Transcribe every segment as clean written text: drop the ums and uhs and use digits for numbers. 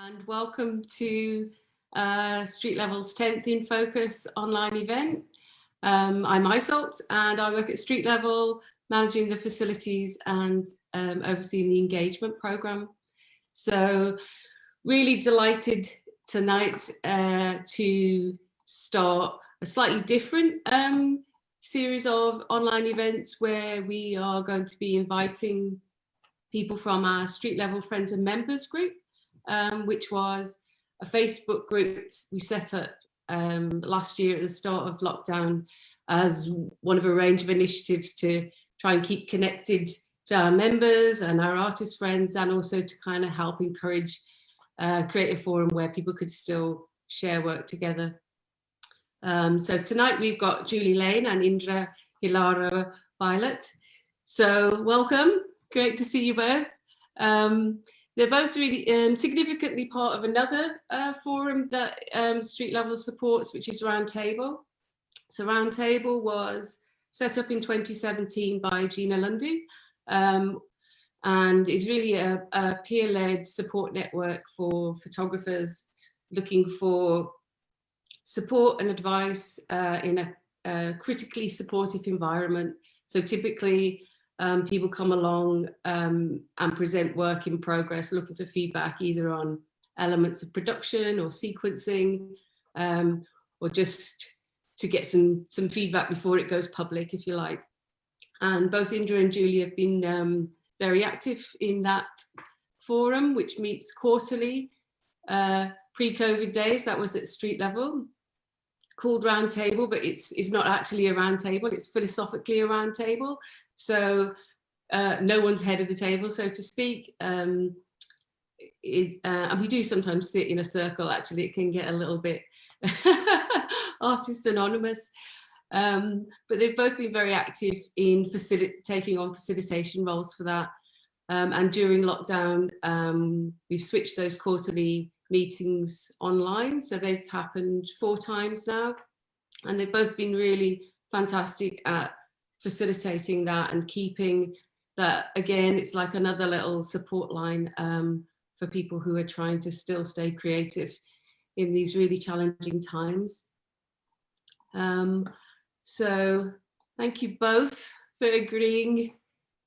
and welcome to Street Level's 10th in Focus online event. I'm Isolt and I work at Street Level, managing the facilities and overseeing the engagement program. So really delighted tonight to start a slightly different series of online events where we are going to be inviting people from our Street Level Friends and Members group, which was a Facebook group we set up last year at the start of lockdown as one of a range of initiatives to try and keep connected to our members and our artist friends, and also to kind of help encourage create a forum where people could still share work together. So tonight we've got Julie Laing and Indre Hilara Bylaite. So welcome, great to see you both. They're both really significantly part of another forum that Street Level supports, which is Roundtable. So Roundtable was set up in 2017 by Gina Lundy, and is really a peer-led support network for photographers looking for support and advice in a critically supportive environment. So typically people come along and present work in progress, looking for feedback either on elements of production or sequencing, or just to get some feedback before it goes public, if you like. And both Indra and Julie have been very active in that forum, which meets quarterly. Pre-COVID days, that was at Street Level, called Roundtable, but it's not actually a roundtable, it's philosophically a roundtable. So no one's head of the table, so to speak. And we do sometimes sit in a circle, actually. It can get a little bit artist anonymous. But they've both been very active in taking on facilitation roles for that. And during lockdown, we've switched those quarterly meetings online. So they've happened 4 times now. And they've both been really fantastic at facilitating that and keeping that, again, it's like another little support line for people who are trying to still stay creative in these really challenging times. So thank you both for agreeing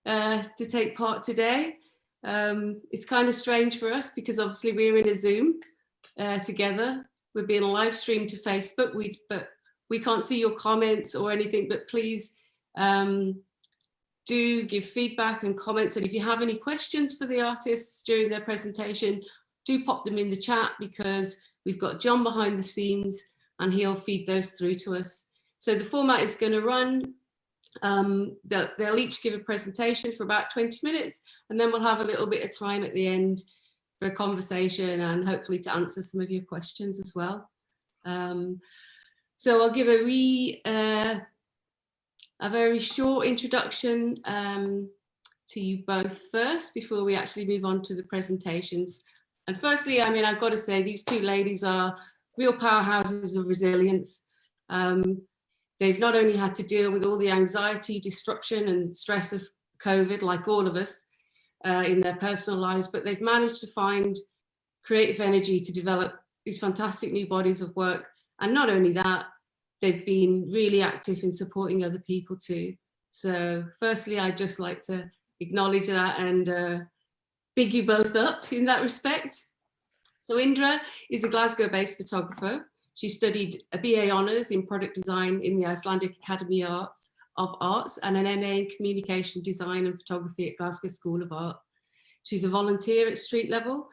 to take part today. It's kind of strange for us because obviously we're in a Zoom together. We're being live streamed to Facebook, but we can't see your comments or anything, but please do give feedback and comments. And if you have any questions for the artists during their presentation, do pop them in the chat, because we've got John behind the scenes and he'll feed those through to us. So the format is going to run, they'll each give a presentation for about 20 minutes, and then we'll have a little bit of time at the end for a conversation and hopefully to answer some of your questions as well. So I'll give a very short introduction to you both first before we actually move on to the presentations. And firstly, I mean, I've got to say these two ladies are real powerhouses of resilience. They've not only had to deal with all the anxiety, disruption and stress of COVID, like all of us in their personal lives, but they've managed to find creative energy to develop these fantastic new bodies of work. And not only that, they've been really active in supporting other people too. So firstly, I'd just like to acknowledge that and big you both up in that respect. So Indra is a Glasgow-based photographer. She studied a BA Honours in Product Design in the Icelandic Academy of Arts and an MA in Communication Design and Photography at Glasgow School of Art. She's a volunteer at Street Level.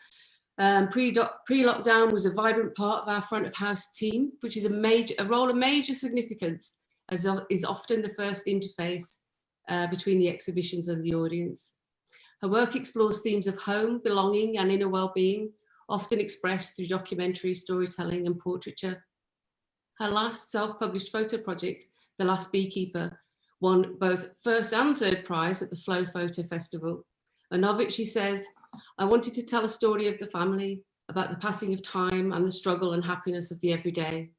Pre-lockdown was a vibrant part of our front of house team, which is a role of major significance, as is often the first interface between the exhibitions and the audience. Her work explores themes of home, belonging and inner well-being, often expressed through documentary, storytelling and portraiture. Her last self-published photo project, The Last Beekeeper, won both first and third prize at the Flow Photo Festival. And of it, she says, "I wanted to tell a story of the family, about the passing of time and the struggle and happiness of the everyday.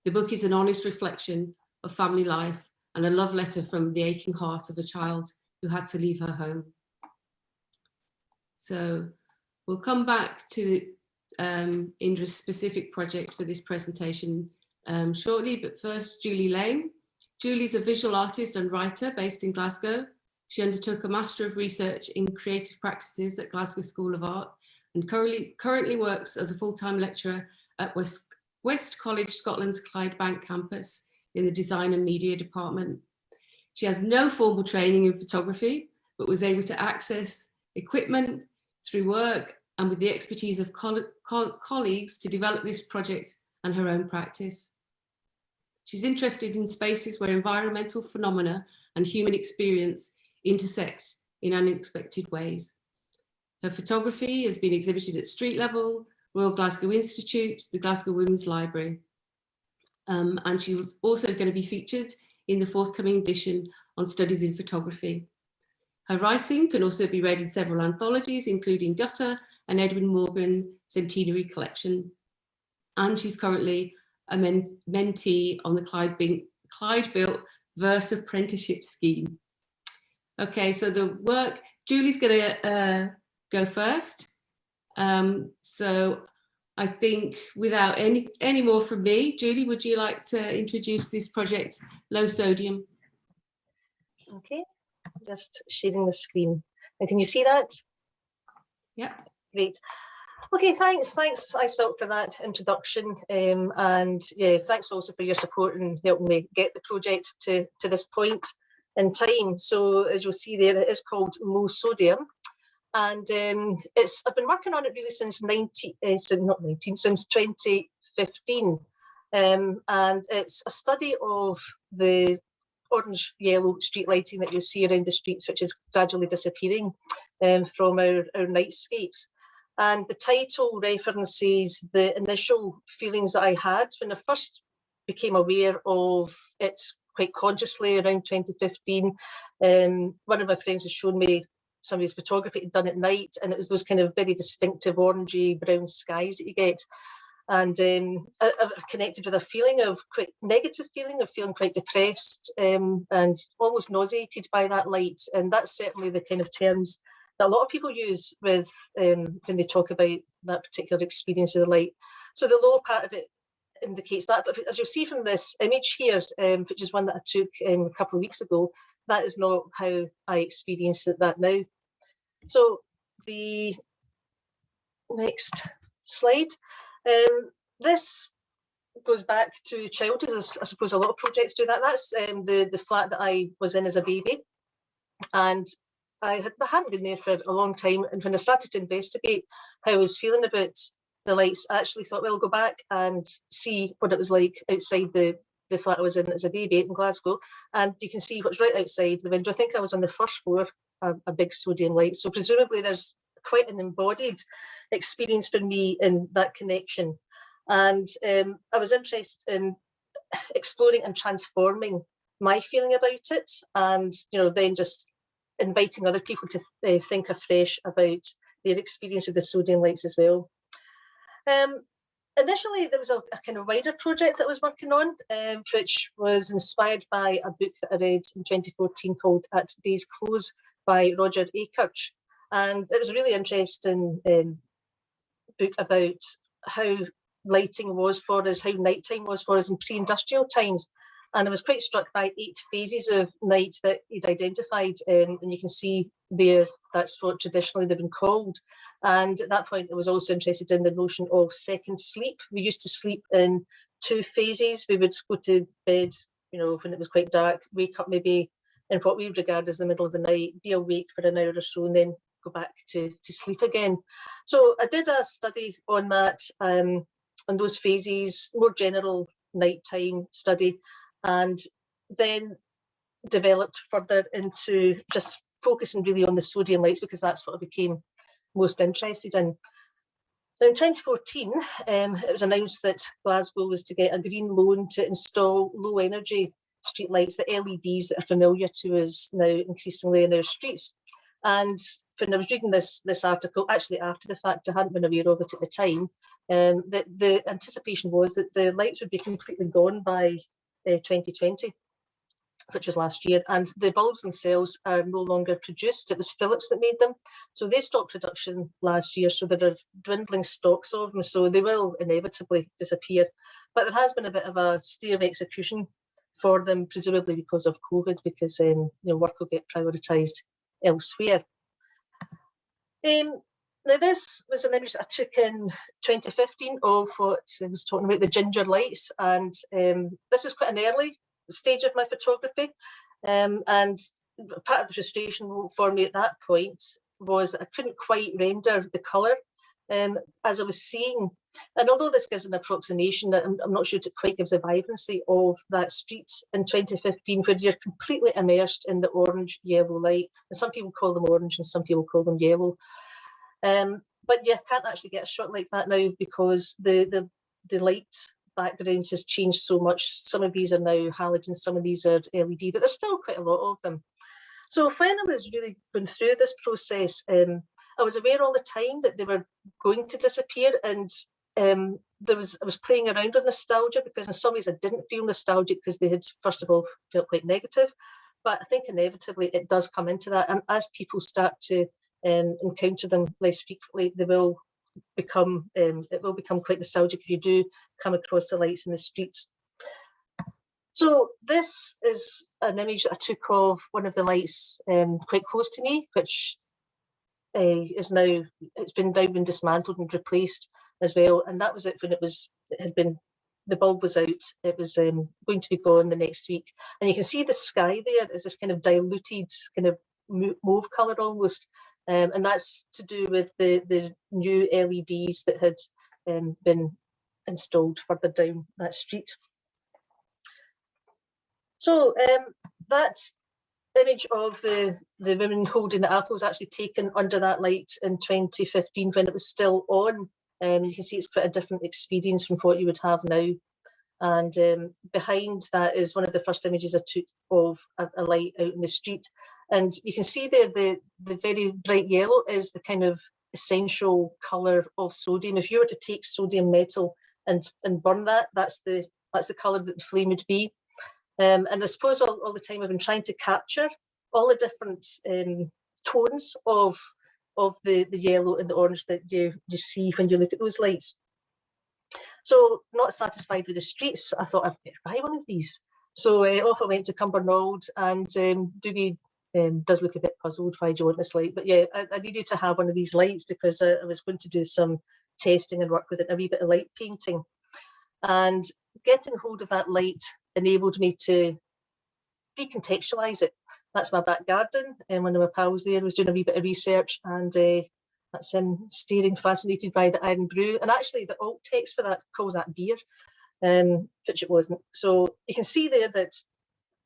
The book is an honest reflection of family life and a love letter from the aching heart of a child who had to leave her home." So we'll come back to Indra's specific project for this presentation shortly, but first, Julie Laing. Julie's a visual artist and writer based in Glasgow. She undertook a Master of Research in Creative Practices at Glasgow School of Art and currently works as a full-time lecturer at West College Scotland's Clydebank campus in the Design and Media department. She has no formal training in photography, but was able to access equipment through work and with the expertise of colleagues to develop this project and her own practice. She's interested in spaces where environmental phenomena and human experience intersect in unexpected ways. Her photography has been exhibited at street level, Royal Glasgow Institute, the Glasgow Women's Library. And she was also going to be featured in the forthcoming edition on Studies in Photography. Her writing can also be read in several anthologies, including Gutter and Edwin Morgan Centenary Collection. And she's currently a mentee on the Clyde-built Verse Apprenticeship Scheme. Okay, so the work, Julie's gonna go first. So I think without any more from me, Julie, would you like to introduce this project, Low Sodium? Okay, just sharing the screen. And can you see that? Yeah. Great. Okay, thanks ISOC for that introduction, and yeah, thanks also for your support in helping me get the project to this point in time. So as you'll see there, it is called Low Sodium, and I've been working on it really since 2015, and it's a study of the orange-yellow street lighting that you'll see around the streets, which is gradually disappearing from our nightscapes. And the title references the initial feelings that I had when I first became aware of it quite consciously around 2015. One of my friends had shown me somebody's photography he'd done at night, and it was those kind of very distinctive orangey brown skies that you get. And I connected with a feeling of quite negative feeling of feeling quite depressed and almost nauseated by that light. And that's certainly the kind of terms that a lot of people use with when they talk about that particular experience of the light. So the lower part of it indicates that, but as you'll see from this image here, which is one that I took a couple of weeks ago, that is not how I experience that now. So the next slide. This goes back to childhood, as I suppose a lot of projects do that. That's the flat that I was in as a baby, and I hadn't been there for a long time. And when I started to investigate how I was feeling about the lights, I actually thought, well, I'll go back and see what it was like outside the flat I was in as a baby in Glasgow. And you can see what's right outside the window. I think I was on the first floor, a big sodium light. So presumably there's quite an embodied experience for me in that connection. And I was interested in exploring and transforming my feeling about it, and then just inviting other people to think afresh about their experience of the sodium lights as well. Initially, there was a kind of wider project that I was working on, which was inspired by a book that I read in 2014 called At Day's Close by Roger Akirch. And it was a really interesting book about how lighting was for us, how nighttime was for us in pre-industrial times. And I was quite struck by 8 phases of night that he'd identified, and you can see there that's what traditionally they've been called. And at that point, I was also interested in the notion of second sleep. We used to sleep in 2 phases. We would go to bed, when it was quite dark, wake up maybe in what we regard as the middle of the night, be awake for an hour or so, and then go back to sleep again. So I did a study on that, on those phases, more general nighttime study, and then developed further into just focusing really on the sodium lights, because that's what I became most interested in. In 2014, it was announced that Glasgow was to get a green loan to install low energy streetlights, the LEDs that are familiar to us now increasingly in our streets. And when I was reading this article, actually after the fact, I hadn't been aware of it at the time, that the anticipation was that the lights would be completely gone by 2020. which was last year, and the bulbs themselves are no longer produced. It was Philips that made them. So they stopped production last year, so there are dwindling stocks of them, so they will inevitably disappear. But there has been a bit of a stay of execution for them, presumably because of COVID, because work will get prioritised elsewhere. Now this was an image that I took in 2015 of what I was talking about, the ginger lights, and this was quite an early stage of my photography, and part of the frustration for me at that point was that I couldn't quite render the colour as I was seeing. And although this gives an approximation, I'm not sure it quite gives the vibrancy of that street in 2015, where you're completely immersed in the orange yellow light, and some people call them orange and some people call them yellow. But you can't actually get a shot like that now because the light background has changed so much. Some of these are now halogen, some of these are LED, but there's still quite a lot of them. So when I was really going through this process, I was aware all the time that they were going to disappear, and I was playing around with nostalgia, because in some ways I didn't feel nostalgic because they had, first of all, felt quite negative. But I think inevitably it does come into that, and as people start to encounter them less frequently, they will become it will become quite nostalgic if you do come across the lights in the streets. So this is an image that I took of one of the lights quite close to me, which is now, it's been dismantled and replaced as well. And that was it when the bulb was out. It was going to be gone the next week. And you can see the sky there is this kind of diluted kind of mauve colour almost. And that's to do with the new LEDs that had been installed further down that street. So that image of the women holding the apple was actually taken under that light in 2015 when it was still on. You can see it's quite a different experience from what you would have now. And behind that is one of the first images I took of a light out in the street. And you can see there the very bright yellow is the kind of essential colour of sodium. If you were to take sodium metal and burn that, that's the colour that the flame would be. And I suppose all the time I've been trying to capture all the different tones of the yellow and the orange that you see when you look at those lights. So not satisfied with the streets, I thought I'd better buy one of these. So off I went to Cumbernauld, and Dougie does look a bit puzzled, why do you want this light? But yeah, I needed to have one of these lights because I was going to do some testing and work with it, a wee bit of light painting. And getting hold of that light enabled me to decontextualise it. That's my back garden, and one of my pals there was doing a wee bit of research, and that's him staring fascinated by the Iron Brew. And actually the alt text for that calls that beer, which it wasn't. So you can see there that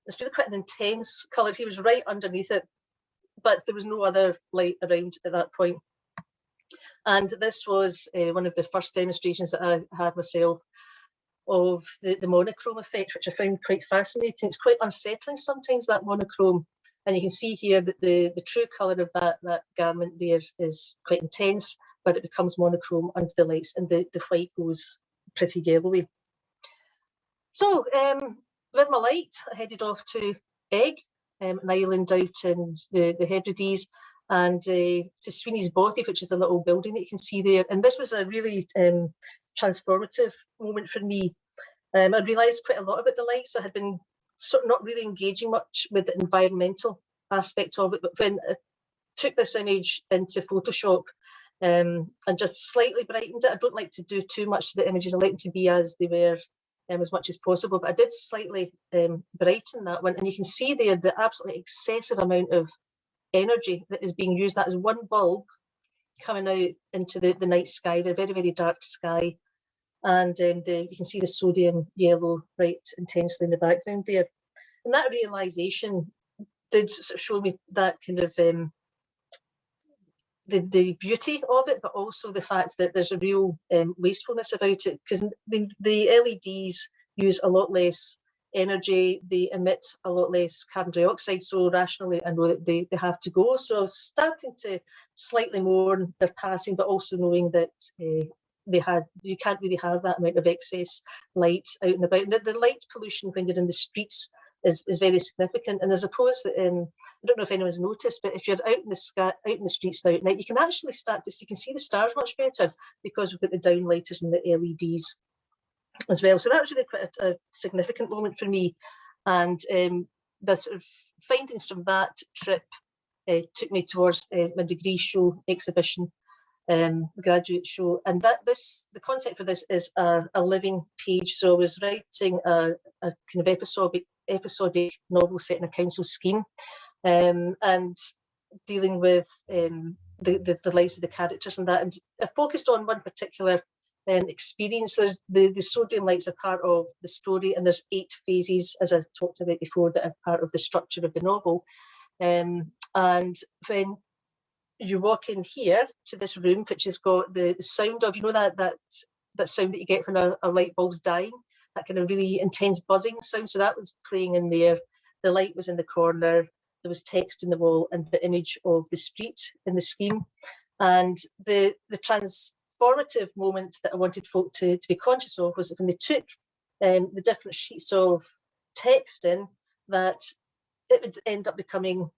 it's really quite an intense colour. He was right underneath it, but there was no other light around at that point. And this was one of the first demonstrations that I had myself of the monochrome effect, which I found quite fascinating. It's quite unsettling sometimes, that monochrome. And you can see here that the true colour of that garment there is quite intense, but it becomes monochrome under the lights, and the white goes pretty yellowy. So with my light, I headed off to Egg, an island out in the Hebrides, and to Sweeney's Bothy, which is a little building that you can see there. And this was a really transformative moment for me. I realised quite a lot about the lights. I had been sort of not really engaging much with the environmental aspect of it, but when I took this image into Photoshop and just slightly brightened it, I don't like to do too much to the images. I like them to be as they were, as much as possible, but I did slightly brighten that one, and you can see there the absolutely excessive amount of energy that is being used. That is one bulb coming out into the night sky, the very, very dark sky. And you can see the sodium yellow right intensely in the background there. And that realisation did sort of show me that kind of the beauty of it, but also the fact that there's a real wastefulness about it, because the LEDs use a lot less energy, they emit a lot less carbon dioxide, so rationally I know that they have to go. So I was starting to slightly mourn their passing, but also knowing that you can't really have that amount of excess light out and about. The light pollution when you're in the streets is very significant. And I suppose that, I don't know if anyone's noticed, but if you're out in the sky, out in the streets now at night, you can actually start to, you can see the stars much better because we've got the downlighters and the LEDs as well. So that was really quite a significant moment for me. And the sort of findings from that trip took me towards my degree show exhibition, graduate show. And the concept for this is a living page. So I was writing a kind of episodic novel set in a council scheme, and dealing with the lives of the characters and that. And I focused on one particular experience. There's the sodium lights are part of the story, and there's 8 phases, as I talked about before, that are part of the structure of the novel. And when you walk in here to this room, which has got the sound of, you know, that sound that you get when a light bulb's dying, that kind of really intense buzzing sound. So that was playing in there. The light was in the corner. There was text in the wall and the image of the street in the scheme. And the transformative moment that I wanted folk to be conscious of was when they took the different sheets of text in, that it would end up becoming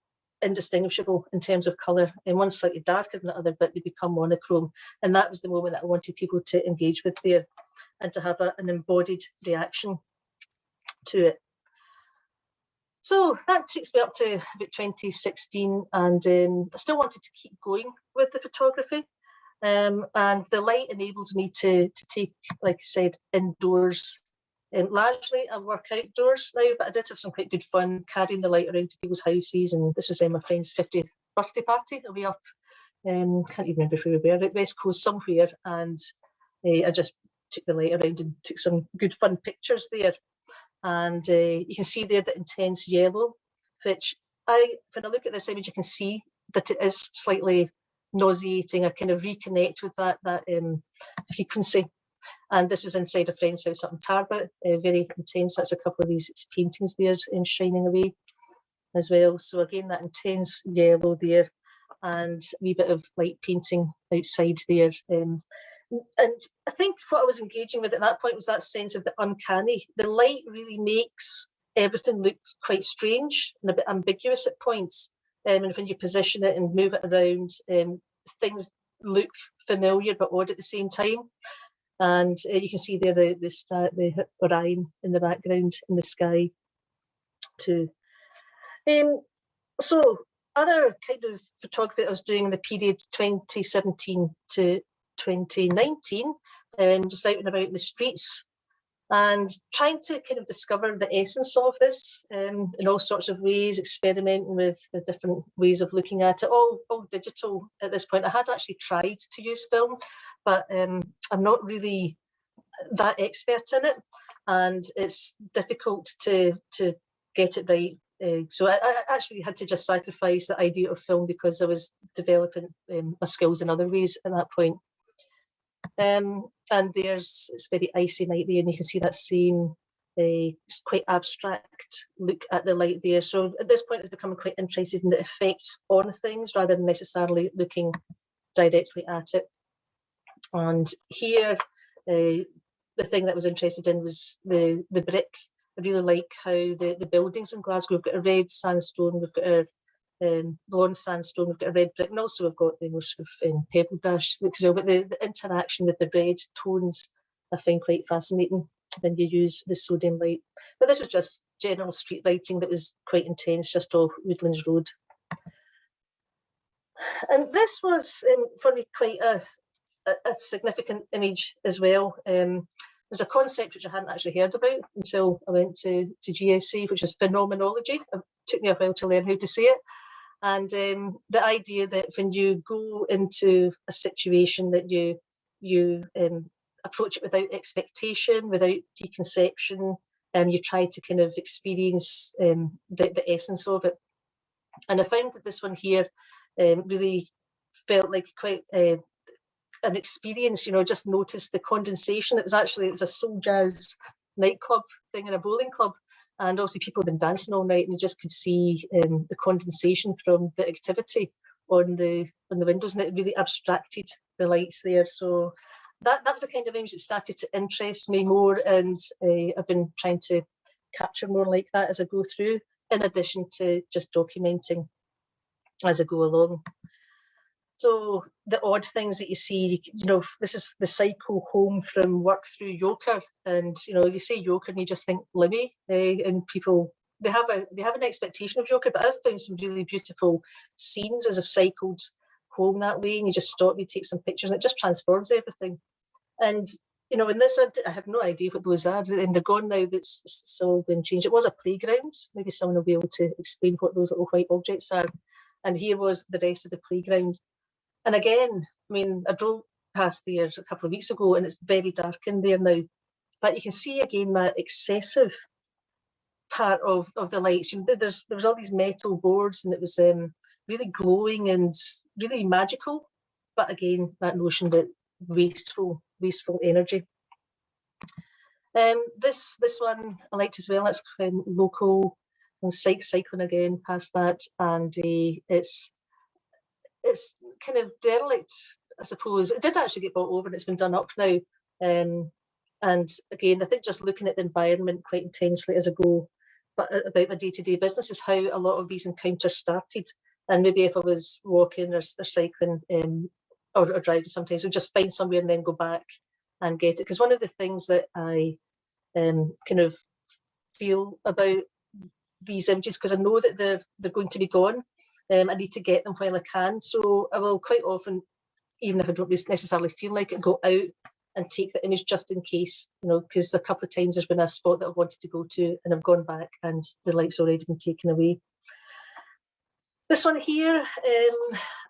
indistinguishable in terms of colour, and one slightly darker than the other, but they become monochrome. And that was the moment that I wanted people to engage with there and to have an embodied reaction to it. So that takes me up to about 2016, and I still wanted to keep going with the photography. And the light enabled me to take, like I said, indoors. Largely I work outdoors now, but I did have some quite good fun carrying the light around to people's houses. And this was my friend's 50th birthday party away up, can't even remember where we were, at West Coast somewhere. And I just took the light around and took some good fun pictures there. And you can see there the intense yellow, which when I look at this image, you can see that it is slightly nauseating. I kind of reconnect with that frequency. And this was inside a friend's house up in Tarbert, very intense. That's a couple of these paintings there shining away as well. So again, that intense yellow there, and a wee bit of light painting outside there. And I think what I was engaging with at that point was that sense of the uncanny. The light really makes everything look quite strange and a bit ambiguous at points. And when you position it and move it around, things look familiar but odd at the same time. And you can see there the Orion in the background in the sky too. So other kind of photography that I was doing in the period 2017 to 2019, just out and about in the streets, and trying to kind of discover the essence of this in all sorts of ways, experimenting with the different ways of looking at it, all digital at this point. I had actually tried to use film, but I'm not really that expert in it, and it's difficult to get it right. So I actually had to just sacrifice the idea of film because I was developing my skills in other ways at that point. And it's very icy night there, and you can see that same quite abstract look at the light there. So at this point, it's becoming quite interested in the effects on things rather than necessarily looking directly at it. And here, the thing that I was interested in was the brick. I really like how the buildings in Glasgow, we've got a red sandstone, we've got a blonde sandstone, we've got a red brick, and also we've got the more sort of pebble dash looks well. But the interaction with the red tones I find quite fascinating when you use the sodium light. But this was just general street lighting that was quite intense, just off Woodlands Road. And this was for me quite a significant image as well. There's a concept which I hadn't actually heard about until I went to GSC, which is phenomenology. It took me a while to learn how to say it. And the idea that when you go into a situation that you approach it without expectation, without preconception, you try to kind of experience the essence of it. And I found that this one here really felt like quite an experience, just noticed the condensation. It was a soul jazz nightclub thing in a bowling club, and obviously people had been dancing all night, and you just could see the condensation from the activity on the windows, and it really abstracted the lights there. So that was the kind of image that started to interest me more, and I've been trying to capture more like that as I go through, in addition to just documenting as I go along. So the odd things that you see, you know, this is the cycle home from work through Yoker, and you know, you say Yoker and you just think Limmy, and people they have an expectation of Yoker, but I've found some really beautiful scenes as I've cycled home that way, and you just stop, you take some pictures, and it just transforms everything. And you know, in this, I have no idea what those are, and they're gone now. That's all been changed. It was a playground. Maybe someone will be able to explain what those little white objects are. And here was the rest of the playground. And again, I mean, I drove past there a couple of weeks ago, and it's very dark in there now. But you can see again that excessive part of the lights. You know, there was all these metal boards, and it was really glowing and really magical. But again, that notion that wasteful energy. This one I liked as well. It's local. I'm cycling again past that, and it's kind of derelict, I suppose. It did actually get bought over, and it's been done up now. And again, I think just looking at the environment quite intensely as I go, but about my day-to-day business is how a lot of these encounters started. And maybe if I was walking or cycling or driving, sometimes we'd just find somewhere and then go back and get it. Because one of the things that I kind of feel about these images, because I know that they're going to be gone, I need to get them while I can. So I will quite often, even if I don't necessarily feel like it, go out and take the image just in case, you know, because a couple of times there's been a spot that I've wanted to go to and I've gone back and the light's already been taken away. This one here,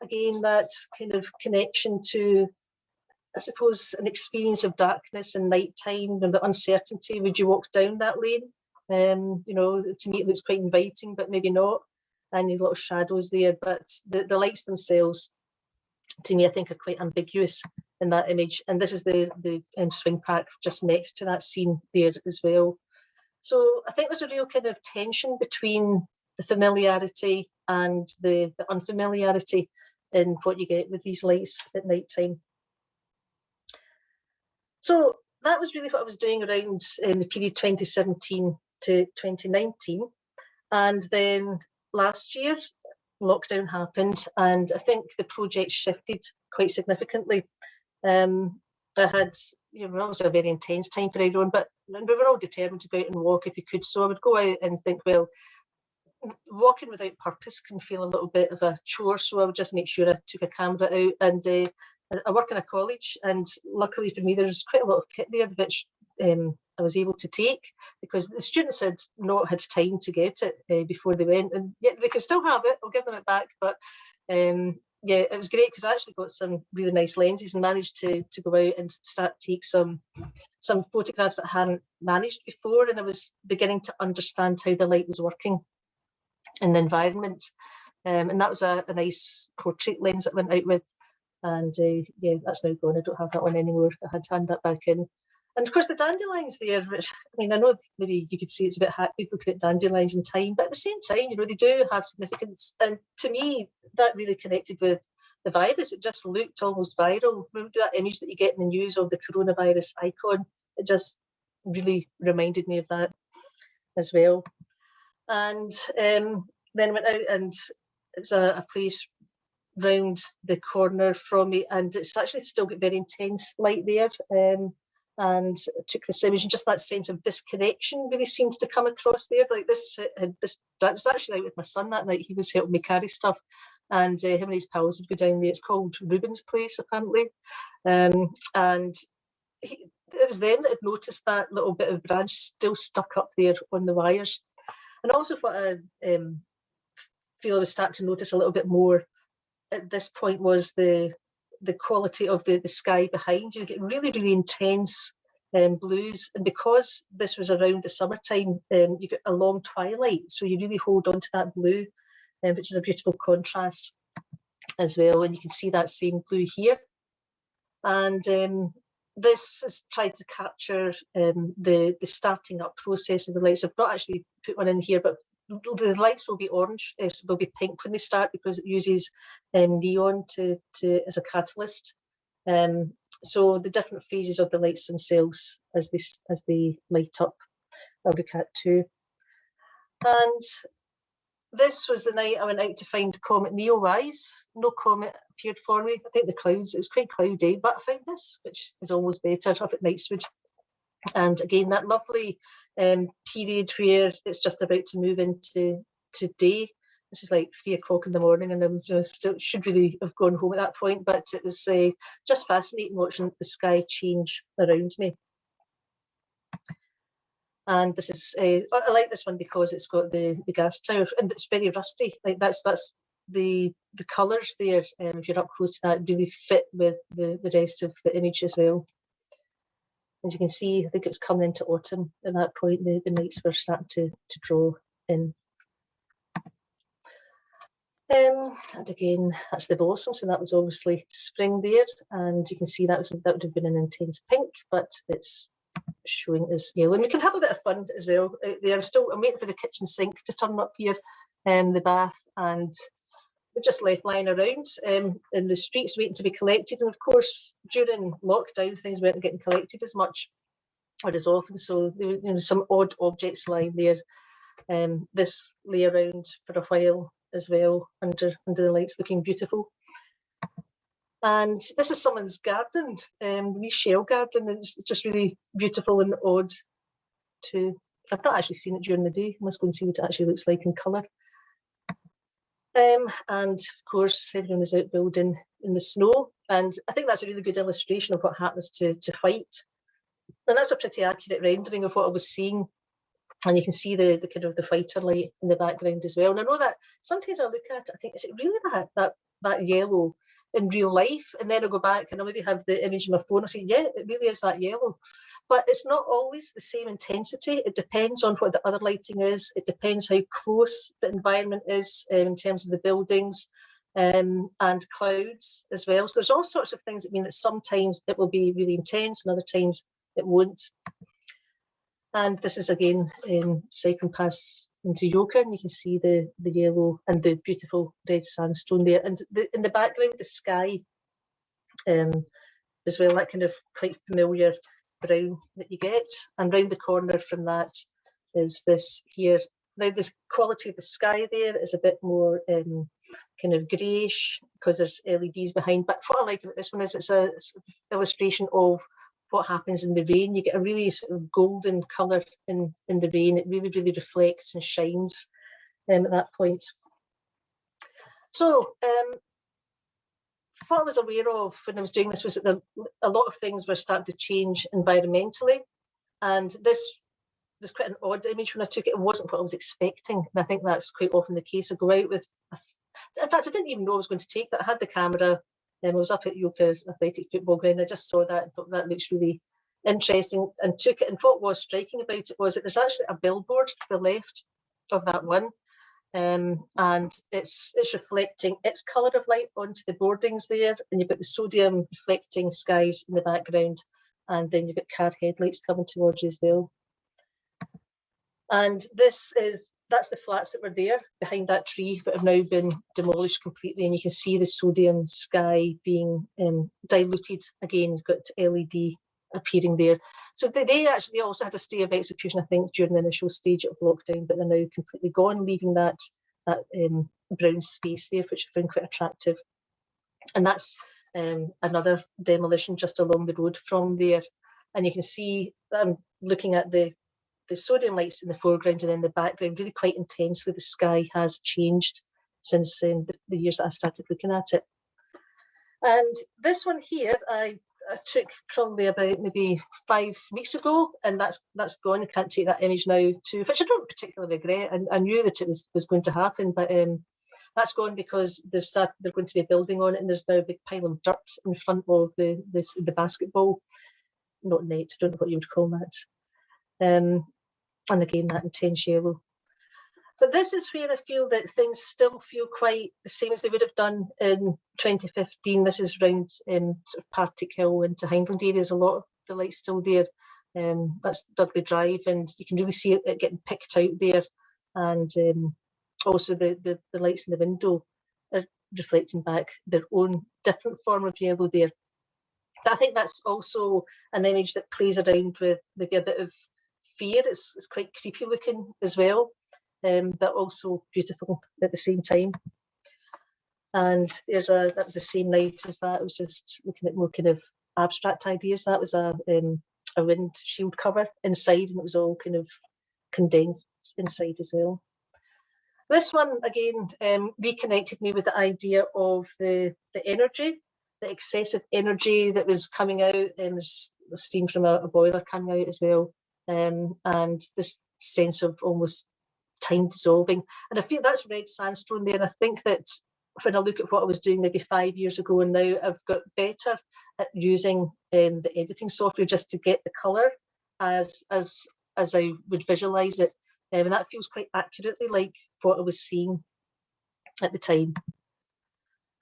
again, that kind of connection to, I suppose, an experience of darkness and nighttime and the uncertainty. Would you walk down that lane? You know, to me it looks quite inviting, but maybe not. And a lot of shadows there, but the lights themselves, to me, I think are quite ambiguous in that image. And this is the swing park just next to that scene there as well. So I think there's a real kind of tension between the familiarity and the unfamiliarity in what you get with these lights at night time. So that was really what I was doing around the period 2017 to 2019. And then last year, lockdown happened, and I think the project shifted quite significantly. I had, you know, it was a very intense time for everyone, but we were all determined to go out and walk if you could. So I would go out and think, well, walking without purpose can feel a little bit of a chore. So I would just make sure I took a camera out. And I work in a college, and luckily for me, there's quite a lot of kit there, which I was able to take, because the students had not had time to get it before they went, and yet they can still have it. I'll give them it back. But yeah, it was great because I actually got some really nice lenses and managed to go out and start to take some photographs that I hadn't managed before, and I was beginning to understand how the light was working in the environment. And that was a nice portrait lens that I went out with. And yeah, that's now gone. I don't have that one anymore. I had to hand that back in. And of course the dandelions there, which, I mean, I know maybe you could see it's a bit happy looking at dandelions in time, but at the same time, you know, they do have significance. And to me, that really connected with the virus. It just looked almost viral. Remember that image that you get in the news of the coronavirus icon? It just really reminded me of that as well. And then went out, and it's a place round the corner from me, and it's actually still got very intense light there. And I took this image, and just that sense of disconnection really seemed to come across there. Like this was actually out with my son that night. He was helping me carry stuff, and him and his pals would go down there. It's called Ruben's Place, apparently. And it was them that had noticed that little bit of branch still stuck up there on the wires. And also what I feel I was starting to notice a little bit more at this point was the quality of the sky behind you. Get really, really intense blues. And because this was around the summertime, you get a long twilight. So you really hold on to that blue, which is a beautiful contrast as well. And you can see that same blue here. And this is tried to capture the starting up process of the lights. I've not actually put one in here, but the lights will be orange, will be pink when they start, because it uses neon as a catalyst. So the different phases of the lights themselves as they light up I'll look at too. And this was the night I went out to find Comet Neowise. No comet appeared for me. I think the clouds, it was quite cloudy, but I found this, which is almost better, up at Knightswood. And again, that lovely period where it's just about to move into day. This is like 3 o'clock in the morning, and I'm just should really have gone home at that point, but it was just fascinating watching the sky change around me. And this is, I like this one because it's got the gas tower, and it's very rusty. Like that's the colours there, if you're up close to that, really fit with the rest of the image as well. As you can see, I think it's coming into autumn at that point. The nights were starting to draw in. And again, that's the blossom, so that was obviously spring there, and you can see that would have been an intense pink, but it's showing as yellow. And we can have a bit of fun as well. I'm waiting for the kitchen sink to turn up here, the bath, and they're just left lying around in the streets waiting to be collected. And of course, during lockdown, things weren't getting collected as much or as often, so there were some odd objects lying there. This lay around for a while as well, under the lights, looking beautiful. And this is someone's garden, the wee shell garden. It's just really beautiful and odd too. I've not actually seen it during the day. I must go and see what it actually looks like in colour. And of course, everyone is out building in the snow. And I think that's a really good illustration of what happens to white. And that's a pretty accurate rendering of what I was seeing. And you can see the kind of the fighter light in the background as well. And I know that sometimes I look at it, I think, is it really that yellow in real life? And then I'll go back and I'll maybe have the image on my phone. I'll say, yeah, it really is that yellow. But it's not always the same intensity. It depends on what the other lighting is. It depends how close the environment is in terms of the buildings and clouds as well. So there's all sorts of things that mean that sometimes it will be really intense and other times it won't. And this is again cycling past into Yoker, and you can see the yellow and the beautiful red sandstone there. And in the background, the sky as well, that kind of quite familiar brown that you get. And round the corner from that is this here. Now the quality of the sky there is a bit more kind of greyish because there's LEDs behind. But what I like about this one is it's an illustration of what happens in the rain. You get a really sort of golden colour in the rain. It really, really reflects and shines at that point. So what I was aware of when I was doing this was that a lot of things were starting to change environmentally. And this was quite an odd image when I took it. It wasn't what I was expecting. And I think that's quite often the case. I go out with, in fact, I didn't even know I was going to take that. I had the camera. I was up at Yoker Athletic Football Ground. I just saw that and thought that looks really interesting and took it. And what was striking about it was that there's actually a billboard to the left of that one. And it's reflecting its colour of light onto the boardings there. And you've got the sodium reflecting skies in the background. And then you've got car headlights coming towards you as well. And that's the flats that were there behind that tree but have now been demolished completely, and you can see the sodium sky being diluted again. You've got LED appearing there. So they actually also had a stay of execution, I think, during the initial stage of lockdown, but they're now completely gone, leaving that brown space there, which I found quite attractive. And that's another demolition just along the road from there. And you can see, I'm looking at the sodium lights in the foreground, and in the background, really quite intensely, the sky has changed since the years that I started looking at it. And this one here, I took probably about maybe 5 weeks ago, and that's gone. I can't take that image now too, which I don't particularly regret. And I knew that it was going to happen, but that's gone because they're going to be building on it, and there's now a big pile of dirt in front of the basketball, not net, I don't know what you would call that. And again, that intense yellow. But this is where I feel that things still feel quite the same as they would have done in 2015. This is around sort of Partick Hill into Hindland areas. A lot of the lights still there. That's Dudley Drive, and you can really see it getting picked out there. And also the lights in the window are reflecting back their own different form of yellow there. But I think that's also an image that plays around with maybe a bit of fear. It's quite creepy looking as well, but also beautiful at the same time. And that was the same night as that. I was just looking at more kind of abstract ideas. That was a windshield cover inside, and it was all kind of condensed inside as well. This one again reconnected me with the idea of the energy, the excessive energy that was coming out, and there's steam from a boiler coming out as well, and this sense of almost time dissolving. And I feel that's red sandstone there. And I think that when I look at what I was doing maybe 5 years ago, and now I've got better at using the editing software just to get the colour as I would visualise it. And that feels quite accurately like what I was seeing at the time.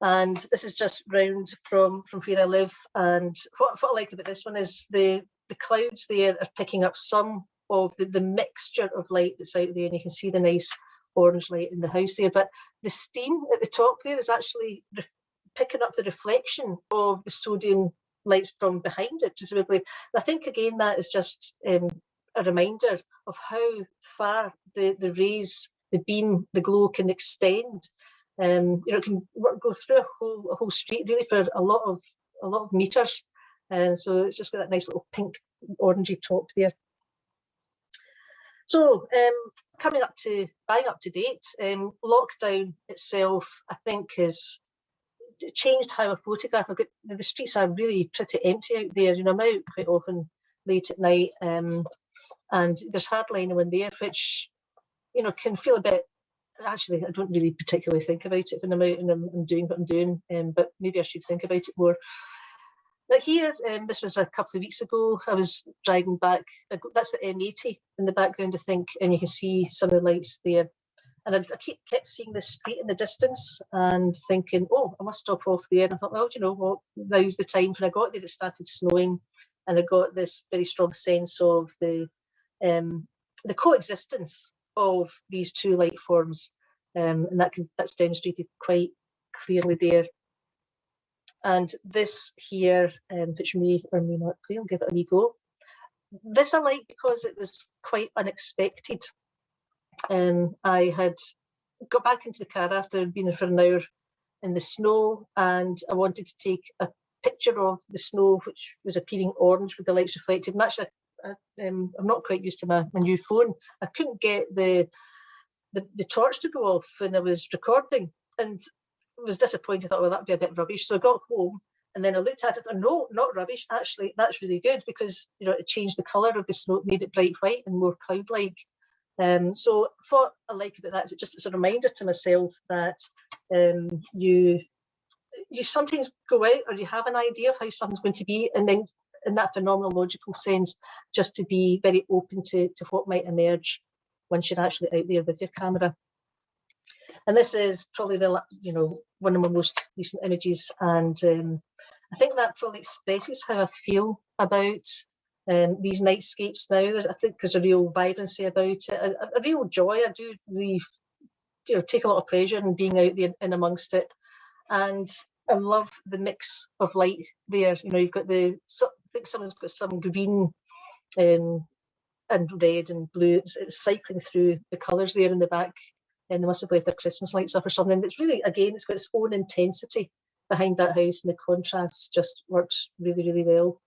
And this is just round from where I live. And what I like about this one is the clouds there are picking up some of the mixture of light that's out there, and you can see the nice orange light in the house there. But the steam at the top there is actually picking up the reflection of the sodium lights from behind it, presumably. And I think again that is just a reminder of how far the rays, the beam, the glow can extend. It can go through a whole street really for a lot of meters, and so it's just got that nice little pink orangey top there. So bang up to date, lockdown itself I think has changed how I photograph. The streets are really pretty empty out there. I'm out quite often late at night, and there's hardly anyone there, which can feel a bit. Actually, I don't really particularly think about it when I'm out and I'm doing what I'm doing, but maybe I should think about it more. But here, this was a couple of weeks ago, I was driving back. That's the M80 in the background, I think, and you can see some of the lights there. And I kept seeing this street in the distance and thinking, oh, I must stop off there. And I thought, well, what, now's the time. When I got there, it started snowing, and I got this very strong sense of the coexistence of these two light forms, and that's demonstrated quite clearly there. And this here, which may or may not play, I'll give it a wee go. This I like because it was quite unexpected. I had got back into the car after I'd been for an hour in the snow, and I wanted to take a picture of the snow, which was appearing orange with the lights reflected. And actually, I'm not quite used to my new phone. I couldn't get the torch to go off when I was recording, and was disappointed. I thought, well, that'd be a bit rubbish. So I got home, and then I looked at it and no, not rubbish. Actually, that's really good, because it changed the colour of the snow, made it bright white and more cloud-like. So what I like about that is it's a reminder to myself that you sometimes go out, or you have an idea of how something's going to be, and then in that phenomenological sense, just to be very open to what might emerge once you're actually out there with your camera. And this is probably one of my most recent images, and I think that probably expresses how I feel about these nightscapes now. I think there's a real vibrancy about it, a real joy. I do really take a lot of pleasure in being out there and amongst it, and I love the mix of light there. You've got I think someone's got some green and red and blue. It's cycling through the colours there in the back, and they must have left their Christmas lights up or something. It's really, again, it's got its own intensity behind that house, and the contrast just works really, really well.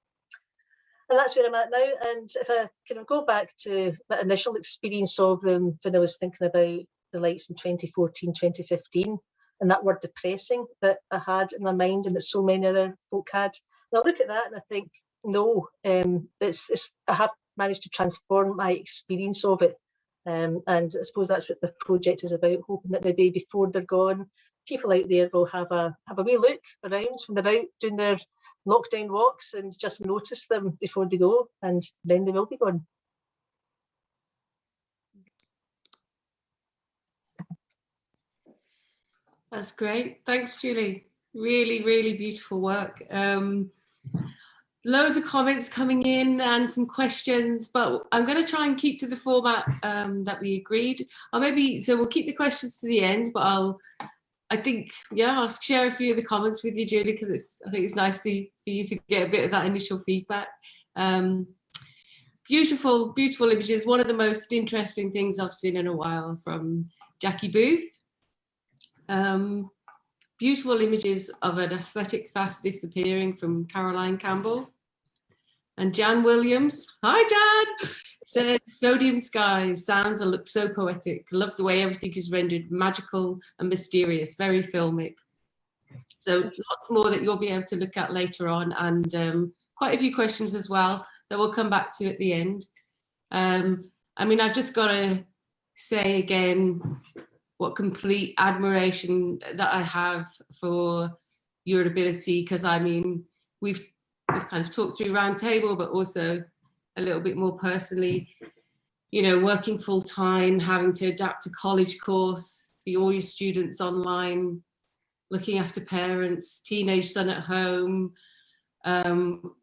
And that's where I'm at now. And if I kind of go back to my initial experience of them when I was thinking about the lights in 2014, 2015, and that word depressing that I had in my mind and that so many other folk had, and I look at that and I think, no, I have managed to transform my experience of it. And I suppose that's what the project is about, hoping that maybe before they're gone, people out there will have a wee look around when they're out doing their lockdown walks and just notice them before they go, and then they will be gone. That's great. Thanks, Julie. Really, really beautiful work. Loads of comments coming in and some questions, but I'm going to try and keep to the format that we agreed. So we'll keep the questions to the end, but I'll share a few of the comments with you, Julie, because I think it's nice for you to get a bit of that initial feedback. beautiful, beautiful images. One of the most interesting things I've seen in a while from Jackie Booth. Beautiful images of an aesthetic fast disappearing from Caroline Campbell. And Jan Williams, hi Jan, said sodium skies, sounds and look so poetic. Love the way everything is rendered magical and mysterious, very filmic. So lots more that you'll be able to look at later on, and quite a few questions as well that we'll come back to at the end. I mean, I've just got to say again, what complete admiration that I have for your ability, because I mean, we've kind of talked through Roundtable, but also a little bit more personally, you know, working full time, having to adapt a college course, see all your students online, looking after parents, teenage son at home,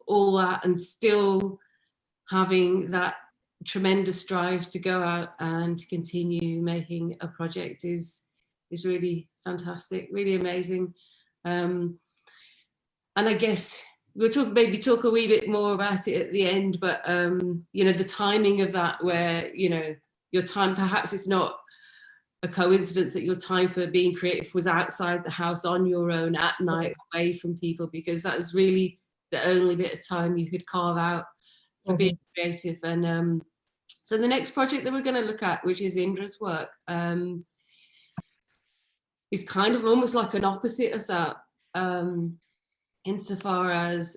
all that, and still having that tremendous drive to go out and to continue making a project is really fantastic, really amazing. And I guess we'll maybe talk a wee bit more about it at the end, but you know, the timing of that, where, you know, your time, perhaps it's not a coincidence that your time for being creative was outside the house on your own at night, away from people, because that was really the only bit of time you could carve out for being creative. And so the next project that we're going to look at, which is Indra's work, is kind of almost like an opposite of that, insofar as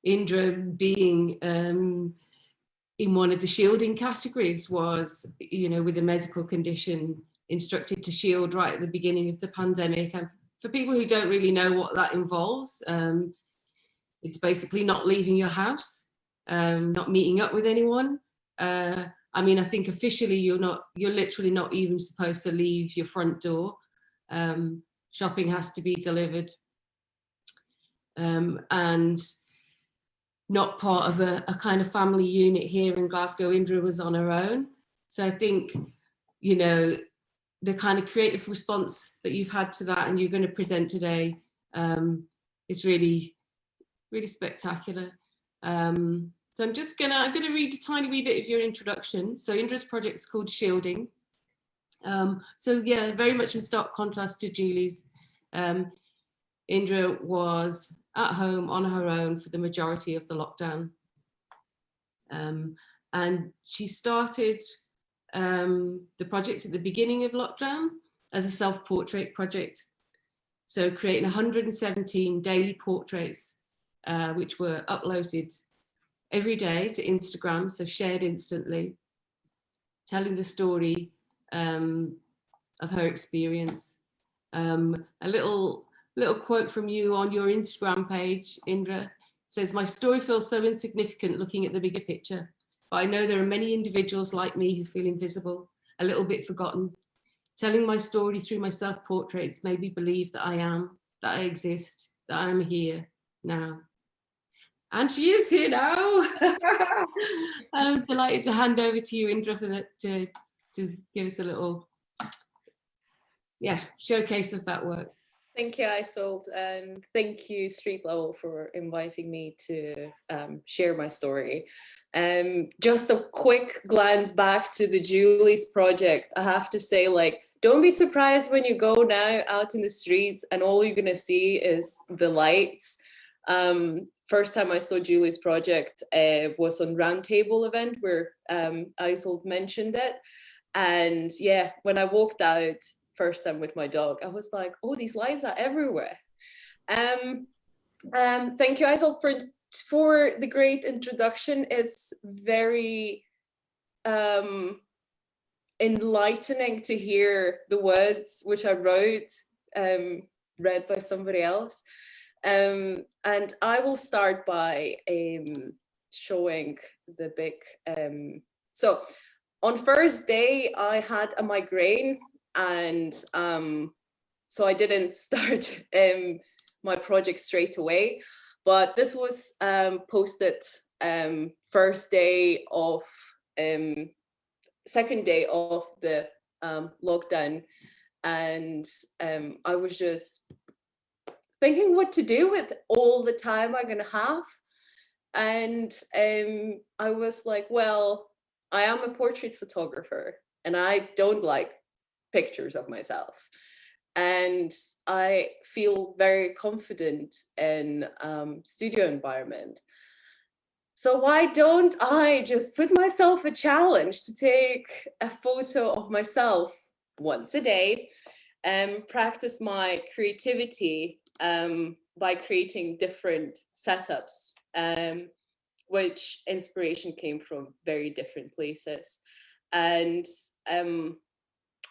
Indra being in one of the shielding categories, was, you know, with a medical condition, instructed to shield right at the beginning of the pandemic. And for people who don't really know what that involves, it's basically not leaving your house, not meeting up with anyone. I mean, I think officially you're literally not even supposed to leave your front door. Shopping has to be delivered, and not part of a kind of family unit here in Glasgow. Indra was on her own. So I think, you know, the kind of creative response that you've had to that and you're going to present today is really, really spectacular. So I'm going to read a tiny wee bit of your introduction. So Indra's project is called Shielding. So yeah, very much in stark contrast to Julie's. Indra was at home on her own for the majority of the lockdown. And she started the project at the beginning of lockdown as a self-portrait project. So creating 117 daily portraits, which were uploaded every day to Instagram, so shared instantly, telling the story of her experience. A little quote from you on your Instagram page, Indra, says, "My story feels so insignificant looking at the bigger picture, but I know there are many individuals like me who feel invisible, a little bit forgotten. Telling my story through my self-portraits made me believe that I am, that I exist, that I am here now." And she is here now. I'm delighted to hand over to you, Indra, for that, to give us a little, showcase of that work. Thank you, Isolde, and thank you, Street Level, for inviting me to share my story. Just a quick glance back to the Julie's project. I have to say, like, don't be surprised when you go now out in the streets and all you're gonna see is the lights. First time I saw Julie's project was on Roundtable event where Isolde mentioned it. And yeah, when I walked out first time with my dog, I was like, oh, these lights are everywhere. Thank you, Isolde, for the great introduction. It's very enlightening to hear the words which I wrote read by somebody else. And I will start by showing the big, so on first day I had a migraine, and so I didn't start my project straight away, but this was posted first day of, second day of the lockdown, and I was just thinking what to do with all the time I'm gonna have. And I was like, well, I am a portrait photographer and I don't like pictures of myself. And I feel very confident in studio environment. So why don't I just put myself a challenge to take a photo of myself once a day and practice my creativity by creating different setups, which inspiration came from very different places. And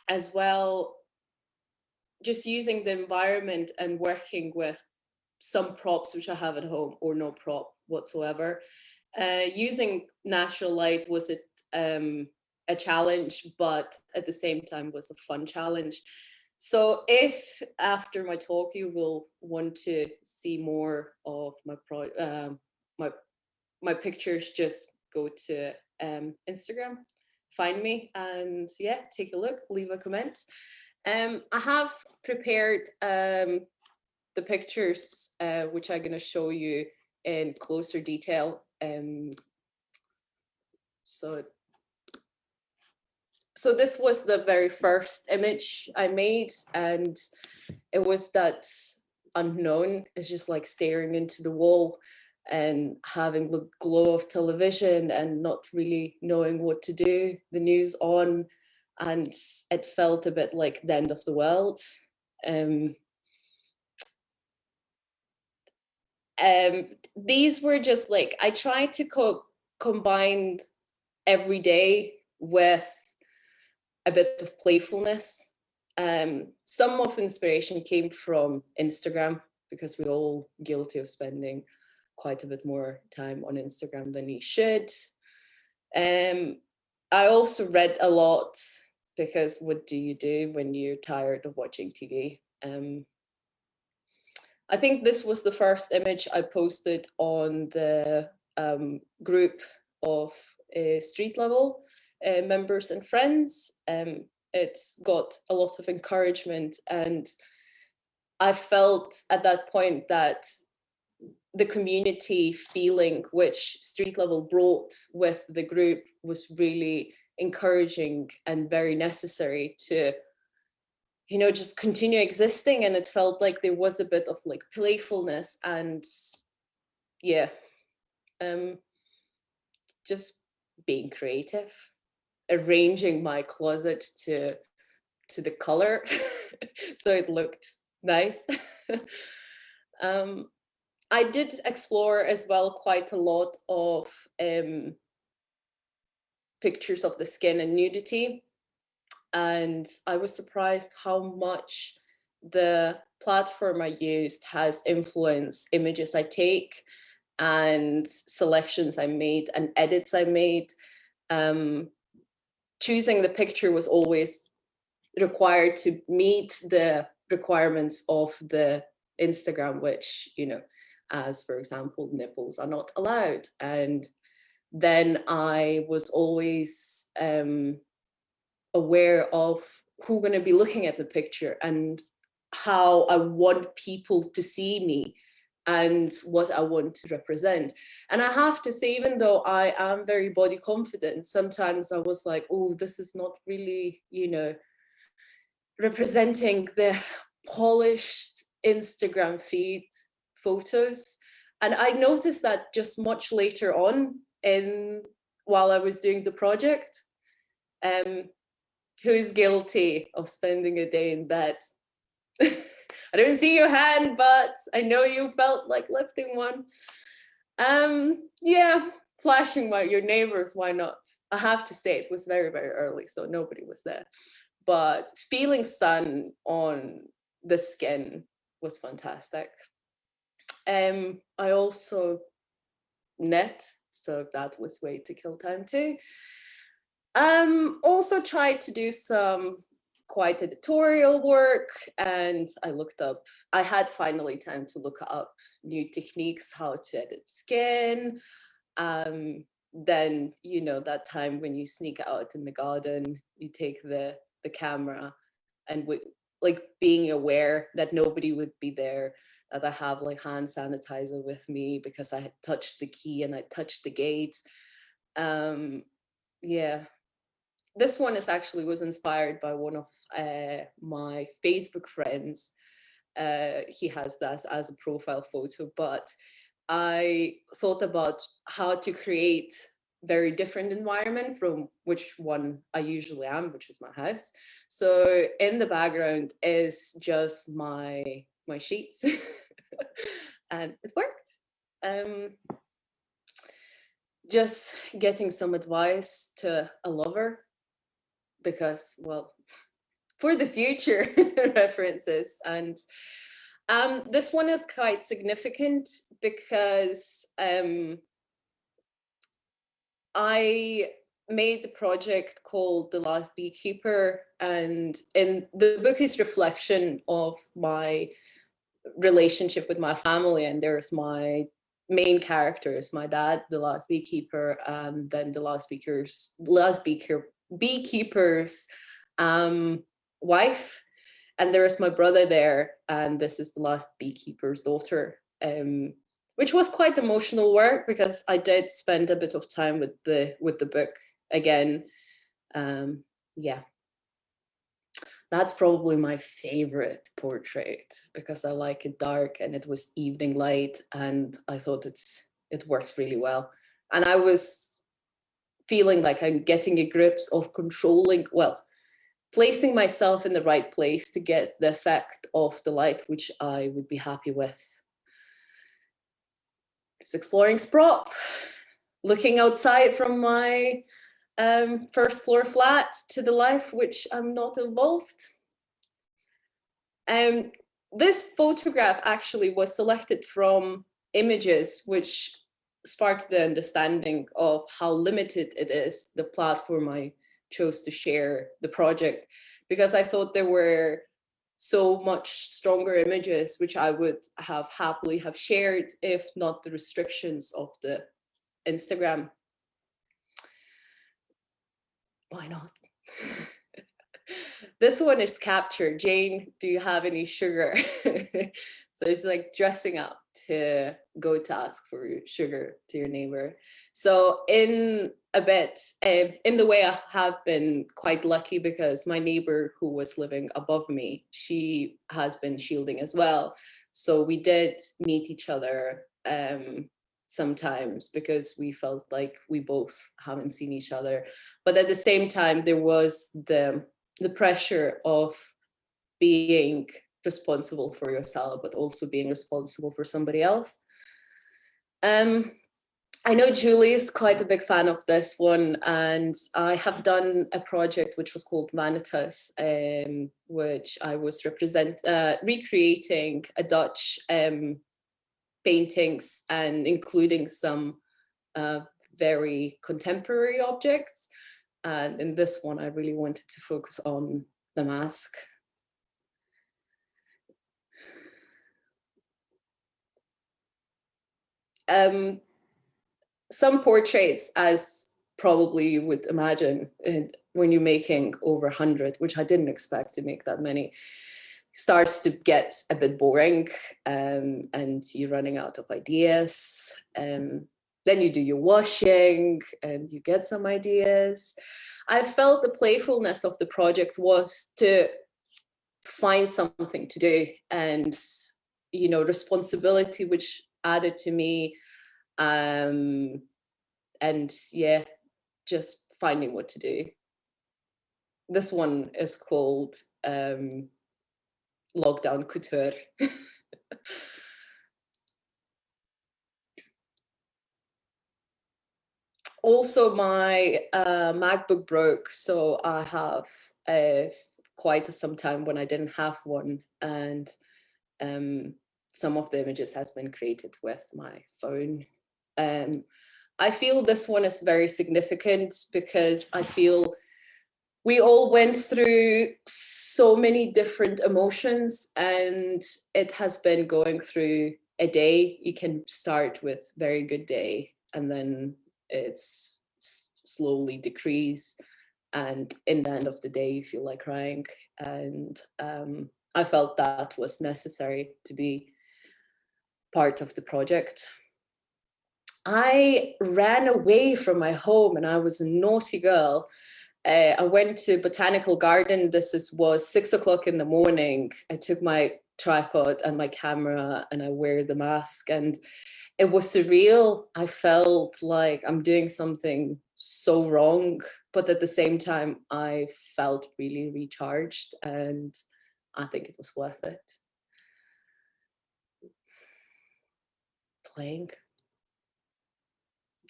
as well, just using the environment and working with some props which I have at home or no prop whatsoever. Using natural light was a challenge, but at the same time was a fun challenge. So if after my talk you will want to see more of my pictures, just go to Instagram, find me, and yeah, take a look, leave a comment. I have prepared the pictures, which I'm going to show you in closer detail. So this was the very first image I made, and it was that unknown. It's just like staring into the wall and having the glow of television and not really knowing what to do, the news on, and it felt a bit like the end of the world. These were just like, I tried to combine every day with a bit of playfulness. Some of inspiration came from Instagram, because we're all guilty of spending quite a bit more time on Instagram than you should. I also read a lot, because what do you do when you're tired of watching TV? I think this was the first image I posted on the group of street level members and friends. It's got a lot of encouragement, and I felt at that point that the community feeling which street level brought with the group was really encouraging and very necessary to, you know, just continue existing. And it felt like there was a bit of like playfulness and yeah, just being creative, arranging my closet to the color so it looked nice. I did explore as well quite a lot of pictures of the skin and nudity, and I was surprised how much the platform I used has influenced images I take and selections I made and edits I made. Choosing the picture was always required to meet the requirements of the Instagram, which, you know, as for example, nipples are not allowed. And then I was always aware of who's going to be looking at the picture and how I want people to see me and what I want to represent. And I have to say, even though I am very body confident, sometimes I was like, oh, this is not really, you know, representing the polished Instagram feed photos. And I noticed that just much later on while I was doing the project. Who is guilty of spending a day in bed? I don't see your hand, but I know you felt like lifting one. Yeah, flashing your neighbors, why not? I have to say it was very, very early, so nobody was there. But feeling sun on the skin was fantastic. I also knit, so that was way to kill time too. Also tried to do some quite editorial work, and I had finally time to look up new techniques, how to edit skin. Then, you know, that time when you sneak out in the garden, you take the camera, and like being aware that nobody would be there, that I have like hand sanitizer with me because I had touched the key and I touched the gate. Yeah, this one was inspired by one of my Facebook friends. He has that as a profile photo, but I thought about how to create very different environment from which one I usually am, which is my house. So in the background is just my sheets and it worked. Just getting some advice to a lover because, well, for the future references. And this one is quite significant because I made the project called The Last Beekeeper, and in the book is reflection of my relationship with my family, and there's my main characters, my dad, the last beekeeper, and then the last beekeeper's wife, and there is my brother there, and this is the last beekeeper's daughter, which was quite emotional work because I did spend a bit of time with the book again. Yeah, that's probably my favorite portrait because I like it dark and it was evening light, and I thought it worked really well. And I was feeling like I'm getting a grips of controlling, well, placing myself in the right place to get the effect of the light, which I would be happy with. Just exploring Sprott, looking outside from my first floor flat to the life which I'm not involved. This photograph actually was selected from images which sparked the understanding of how limited it is, the platform I chose to share the project, because I thought there were so much stronger images which I would have happily have shared if not the restrictions of the Instagram. Why not? This one is captured. Jane, do you have any sugar? So it's like dressing up to go to ask for sugar to your neighbor. So in a bit, in the way I have been quite lucky because my neighbor who was living above me, she has been shielding as well. So we did meet each other sometimes because we felt like we both haven't seen each other. But at the same time, there was the pressure of being responsible for yourself, but also being responsible for somebody else. I know Julie is quite a big fan of this one, and I have done a project which was called Vanitas, which I was recreating a Dutch paintings and including some very contemporary objects. And in this one, I really wanted to focus on the mask. Some portraits, as probably you would imagine, when you're making over 100, which I didn't expect to make that many, starts to get a bit boring, and you're running out of ideas. Then you do your washing and you get some ideas. I felt the playfulness of the project was to find something to do, and responsibility which added to me, and yeah, just finding what to do. This one is called Lockdown Couture. Also, my MacBook broke, so I have quite some time when I didn't have one, and some of the images has been created with my phone. I feel this one is very significant because I feel we all went through so many different emotions, and it has been going through a day. You can start with very good day, and then it's slowly decrease, and in the end of the day you feel like crying. And I felt that was necessary to be part of the project. I ran away from my home and I was a naughty girl. I went to botanical garden. Was 6 o'clock in the morning. I took my tripod and my camera and I wear the mask, and it was surreal. I felt like I'm doing something so wrong, but at the same time, I felt really recharged, and I think it was worth it. Playing.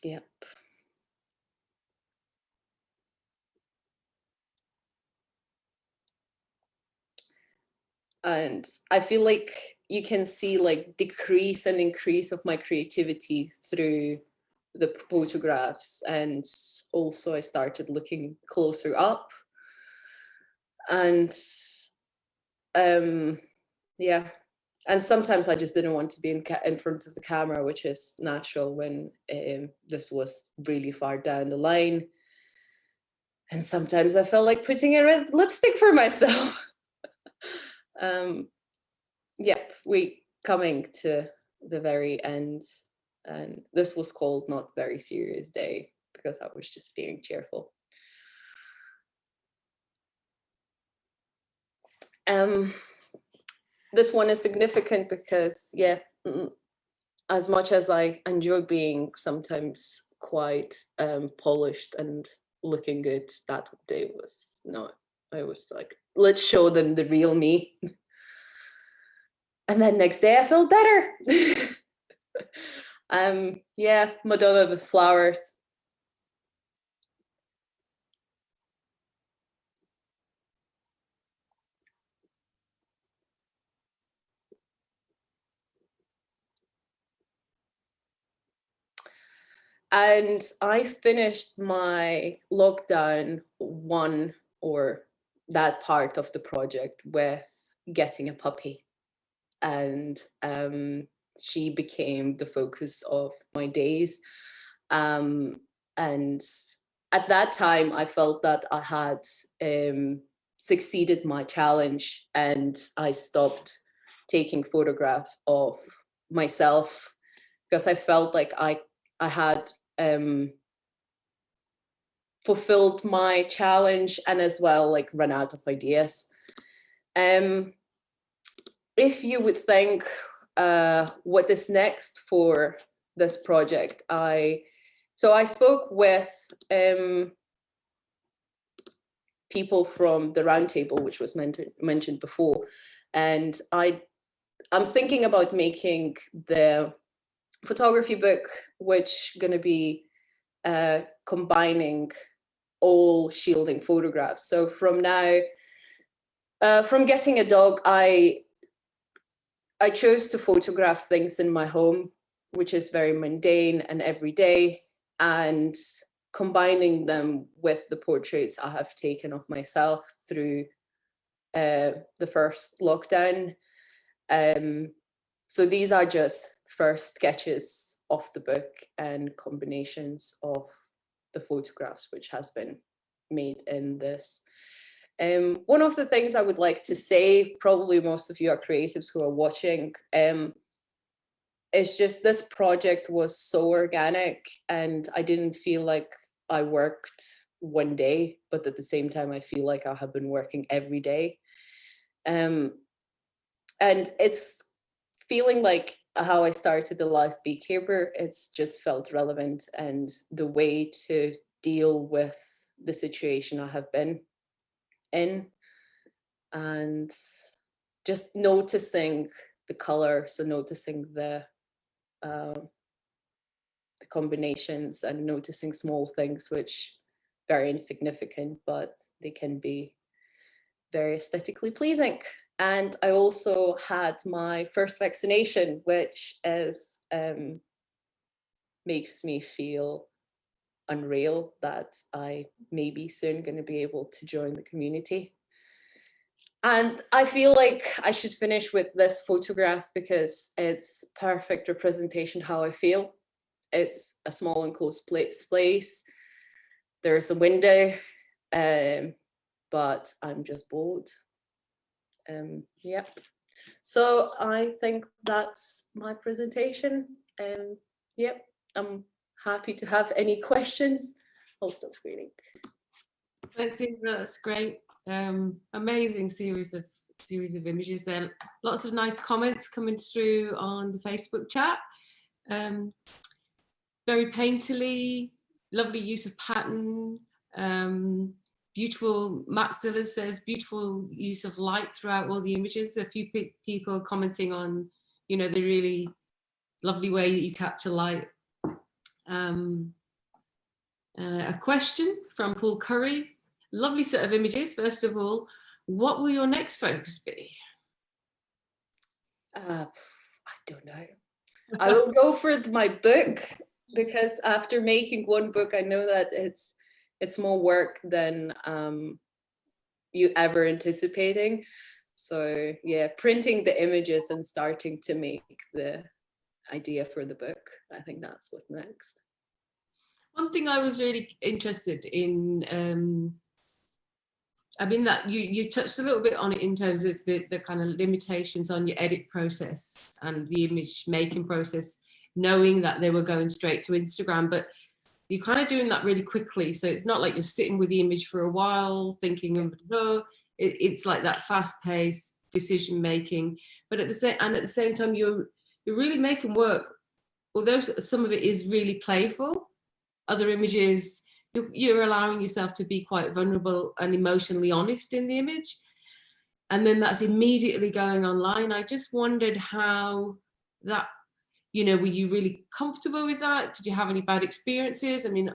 Yep. And I feel like you can see like decrease and increase of my creativity through the photographs. And also I started looking closer up. And yeah, and sometimes I just didn't want to be in front of the camera, which is natural when this was really far down the line. And sometimes I felt like putting a red lipstick for myself. Yep, we coming to the very end, and this was called Not Very Serious Day because I was just feeling cheerful. This one is significant because, yeah, as much as I enjoy being sometimes quite polished and looking good, that day was not. I was like, let's show them the real me. And then next day I felt better. Yeah, Madonna with flowers. And I finished my lockdown one, or that part of the project, with getting a puppy. And she became the focus of my days. And at that time, I felt that I had succeeded my challenge, and I stopped taking photographs of myself because I felt like I had fulfilled my challenge, and as well like run out of ideas. If you would think what is next for this project, so I spoke with people from the roundtable, which was mentioned before, and I'm thinking about making the photography book, which gonna be combining all shielding photographs. So from now, from getting a dog, I chose to photograph things in my home, which is very mundane and everyday, and combining them with the portraits I have taken of myself through the first lockdown. So these are just first sketches of the book and combinations of the photographs which has been made in this. One of the things I would like to say, probably most of you are creatives who are watching, it's just this project was so organic, and I didn't feel like I worked one day, but at the same time, I feel like I have been working every day. And it's feeling like how I started the last beekeeper. It's just felt relevant, and the way to deal with the situation I have been in, and just noticing the color, so noticing the combinations and noticing small things which very insignificant, but they can be very aesthetically pleasing. And I also had my first vaccination, which is makes me feel unreal that I may be soon going to be able to join the community. And I feel like I should finish with this photograph because it's perfect representation how I feel. It's a small enclosed place. There's a window, but I'm just bored. Yep. So I think that's my presentation. Yep, I'm happy to have any questions. I'll stop screening. Thanks, Indra. That's great. Amazing series of images there. Lots of nice comments coming through on the Facebook chat. Very painterly, lovely use of pattern. Beautiful, Matt Sillers says, beautiful use of light throughout all the images. A few people commenting on, you know, the really lovely way that you capture light. A question from Paul Curry. Lovely set of images. First of all, what will your next focus be? I don't know. I will go for my book, because after making one book, I know that it's more work than you ever anticipating. So yeah, printing the images and starting to make the idea for the book. I think that's what's next. One thing I was really interested in, I mean, that you touched a little bit on it in terms of the kind of limitations on your edit process and the image making process, knowing that they were going straight to Instagram, but you're kind of doing that really quickly. So it's not like you're sitting with the image for a while thinking, oh, it's like that fast-paced decision making. But at the same time, you're really making work. Although some of it is really playful, other images, you're allowing yourself to be quite vulnerable and emotionally honest in the image. And then that's immediately going online. I just wondered how that, you know, were you really comfortable with that? Did you have any bad experiences? I mean,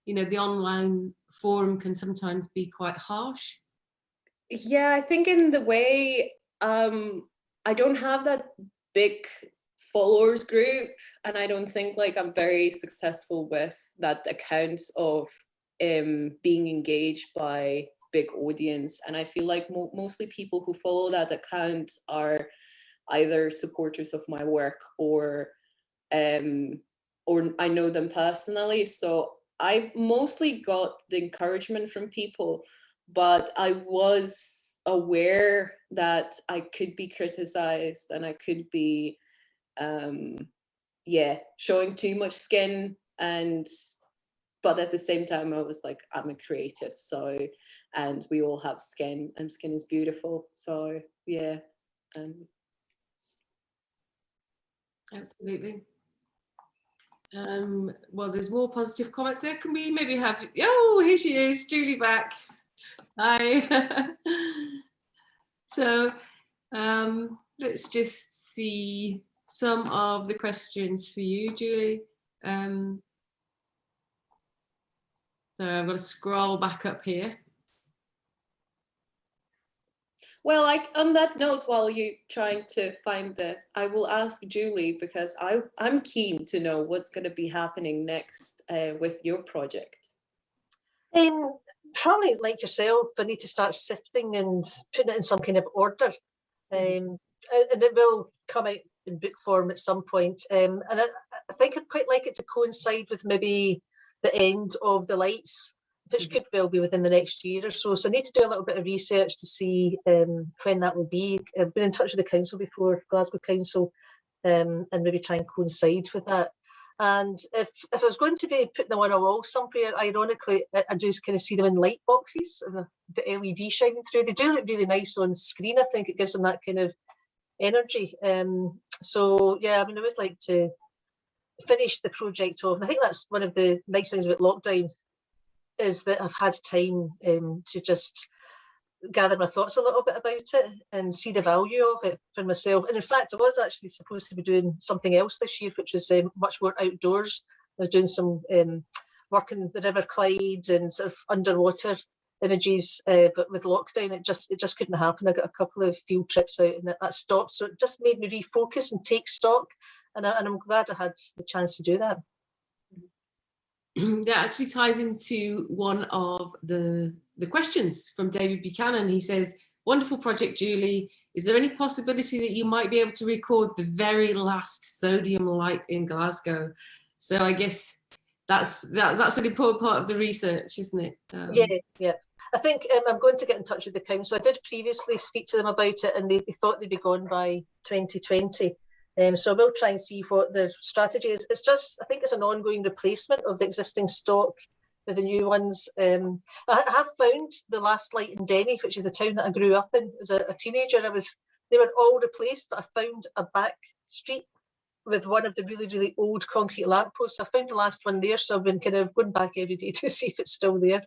you know, the online forum can sometimes be quite harsh. Yeah, I think in the way, I don't have that big followers group, and I don't think like I'm very successful with that account of being engaged by big audience. And I feel like mostly people who follow that account are either supporters of my work or I know them personally. So I mostly got the encouragement from people, but I was aware that I could be criticized and I could be showing too much skin, but at the same time I was like, I'm a creative, so, and we all have skin and skin is beautiful. So yeah. Absolutely. Well, there's more positive comments there. Can we maybe have, oh, here she is, Julie back. Hi. So let's just see some of the questions for you, Julie. So I've got to scroll back up here. Well, like on that note, while you're trying to find that, I will ask Julie, because I'm keen to know what's going to be happening next with your project. Probably like yourself, I need to start sifting and putting it in some kind of order. And it will come out in book form at some point. And I think I'd quite like it to coincide with maybe the end of the lights, which could well be within the next year or so. So I need to do a little bit of research to see when that will be. I've been in touch with the council before, Glasgow Council, and maybe try and coincide with that. And if I was going to be putting them on a wall somewhere, ironically, I just kind of see them in light boxes, the LED shining through. They do look really nice on screen. I think it gives them that kind of energy. So yeah, I mean, I would like to finish the project off. And I think that's one of the nice things about lockdown, is that I've had time to just gather my thoughts a little bit about it and see the value of it for myself. And in fact, I was actually supposed to be doing something else this year, which was much more outdoors. I was doing some work in the River Clyde and sort of underwater images, but with lockdown, it just couldn't happen. I got a couple of field trips out and that stopped. So it just made me refocus and take stock. And I'm glad I had the chance to do that. That actually ties into one of the questions from David Buchanan. He says, wonderful project, Julie. Is there any possibility that you might be able to record the very last sodium light in Glasgow? So I guess that's an important part of the research, isn't it? Yeah. I think I'm going to get in touch with the council. I did previously speak to them about it, and they thought they'd be gone by 2020. So I will try and see what their strategy is. It's just, I think it's an ongoing replacement of the existing stock with the new ones. I have found the last light in Denny, which is the town that I grew up in as a teenager. They were all replaced, but I found a back street with one of the really, really old concrete lampposts. I found the last one there, so I've been kind of going back every day to see if it's still there.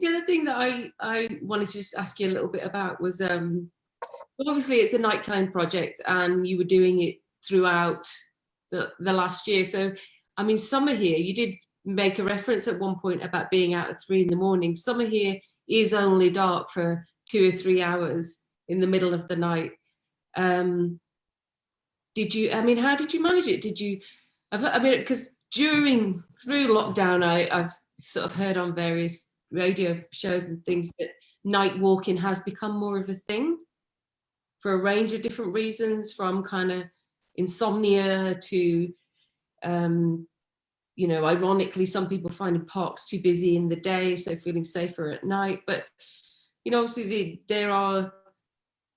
The other thing that I wanted to just ask you a little bit about was, obviously it's a nighttime project and you were doing it throughout the last year. So, I mean, summer here, you did make a reference at one point about being out at 3 in the morning. Summer here is only dark for 2 or 3 hours in the middle of the night. How did you manage it? Because through lockdown, I've sort of heard on various radio shows and things that night walking has become more of a thing for a range of different reasons, from kind of insomnia to, ironically, some people finding parks too busy in the day, so feeling safer at night. But, obviously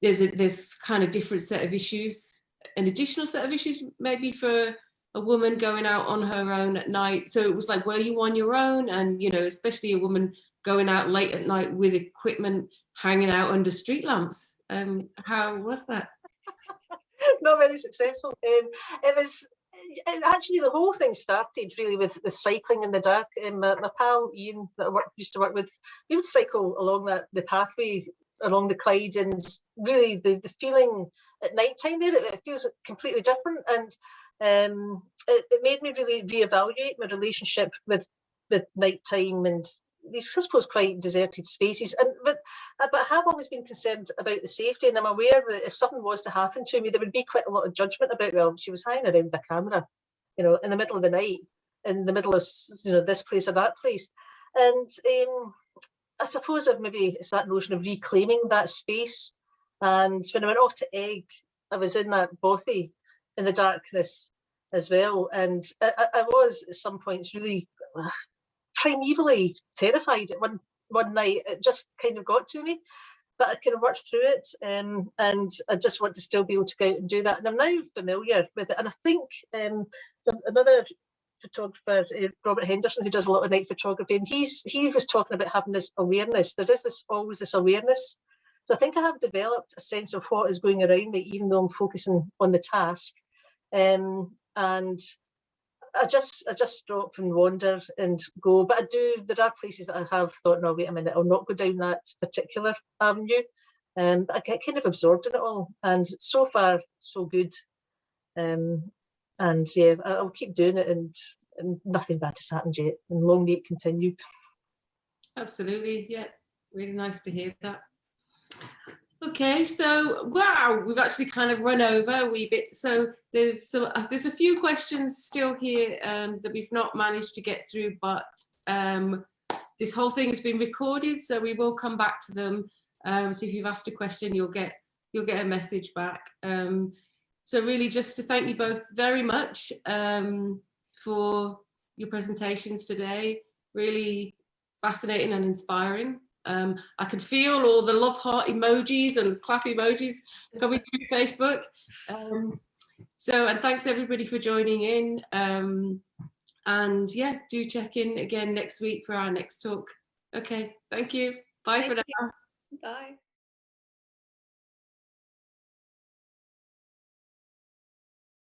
there's kind of different set of issues, an additional set of issues maybe for a woman going out on her own at night. So it was like, were you on your own? And, especially a woman going out late at night with equipment, hanging out under street lamps. How was that? Not very successful. Actually, the whole thing started really with cycling in the dark. My pal Ian, that I used to work with, he would cycle along the pathway along the Clyde, and really the feeling at night time there, it feels completely different. And it made me really reevaluate my relationship with nighttime and these, I suppose, quite deserted spaces. But I have always been concerned about the safety, and I'm aware that if something was to happen to me, there would be quite a lot of judgment about, well, she was hanging around with a camera, in the middle of the night, in the middle of, this place or that place. And I suppose it's that notion of reclaiming that space. And when I went off to Egg, I was in that bothy in the darkness as well. And I was at some points really primevally terrified at one night. It just kind of got to me, but I kind of worked through it. And I just want to still be able to go out and do that. And I'm now familiar with it. And I think another photographer, Robert Henderson, who does a lot of night photography, and he was talking about having this awareness. There is always this awareness. So I think I have developed a sense of what is going around me, even though I'm focusing on the task. And I just stop and wander and go. But there are places that I have thought, no, wait a minute, I'll not go down that particular avenue. I get kind of absorbed in it all. And so far, so good. And yeah, I'll keep doing it, and nothing bad has happened yet. And long may it continue. Absolutely, yeah. Really nice to hear that. Okay, so wow, we've actually kind of run over a wee bit. So there's a few questions still here that we've not managed to get through, but this whole thing has been recorded, so we will come back to them. So if you've asked a question, you'll get a message back. So really just to thank you both very much for your presentations today. Really fascinating and inspiring. I can feel all the love heart emojis and clap emojis coming through Facebook. And thanks everybody for joining in. And yeah, do check in again next week for our next talk. Okay, thank you. Bye for now. Bye.